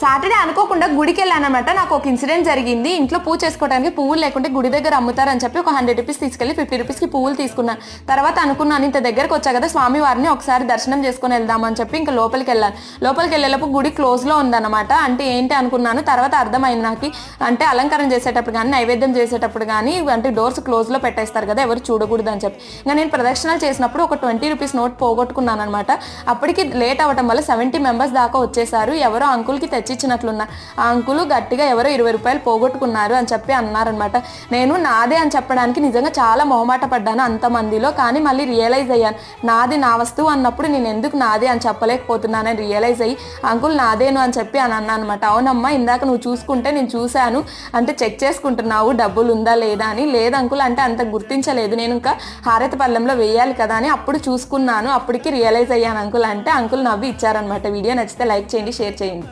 Saturday అనుకోకుండా గుడికి వెళ్ళానమాట. నాకు ఒక ఇన్సిడెంట్ జరిగింది. ఇంట్లో పూజ చేసుకోవడానికి పువ్వులు లేకుంటే గుడి దగ్గర అమ్ముతారని చెప్పి ఒక 100 రూపీస్ తీసుకెళ్ళి 50 రూపీస్కి పువ్వులు తీసుకున్నాను. తర్వాత అనుకున్నాను ఇంత దగ్గరకు వచ్చా కదా స్వామి వారిని ఒకసారి దర్శనం చేసుకుని వెళ్దామని చెప్పి ఇంకా లోపలికి వెళ్ళాను. లోపలికి వెళ్ళేలోపు గుడి క్లోజ్లో ఉందన్నమాట. అంటే ఏంటి అనుకున్నాను, తర్వాత అర్థమైంది నాకు. అంటే అలంకరణ చేసేటప్పుడు కానీ నైవేద్యం చేసేటప్పుడు కానీ అంటే డోర్స్ క్లోజ్లో పెట్టేస్తారు కదా, ఎవరు చూడకూడదు అని చెప్పి. ఇంకా నేను ప్రదక్షిణలు చేసినప్పుడు ఒక 20 రూపీస్ నోట్ పోగొట్టుకున్నాను అనమాట. అప్పటికి లేట్ అవ్వడం వల్ల 70 మెంబర్స్ దాకా వచ్చేసారు. ఎవరో అంకుల్కి తెచ్చిచ్చినట్లున్నారు. ఆ అంకులు గట్టిగా ఎవరో 20 రూపాయలు పోగొట్టుకున్నారు అని చెప్పి అన్నారనమాట. నేను నాదే అని చెప్పడానికి నిజంగా చాలా మొహమాట పడ్డాను అంతమందిలో. కానీ మళ్ళీ రియలైజ్ అయ్యాను, నాది నా వస్తువు అన్నప్పుడు నేను ఎందుకు నాదే అని చెప్పలేకపోతున్నానని రియలైజ్ అయ్యి అంకుల్ నాదేను అని చెప్పి అని అన్నా అనమాట. అవునమ్మా ఇందాక నువ్వు చూసుకుంటే నేను చూశాను, అంటే చెక్ చేసుకుంటున్నావు డబ్బులు ఉందా లేదా అని. లేదు అంకుల్ అంటే అంత గుర్తించలేదు, నేను ఇంకా హారతి పళ్ళెంలో వేయాలి కదా అని అప్పుడు చూసుకున్నాను, అప్పటికి రియలైజ్ అయ్యాను అంకుల్ అంటే అంకుల్ నవ్వి ఇచ్చారనమాట. వీడియో నచ్చితే లైక్ చేయండి, షేర్ చేయండి.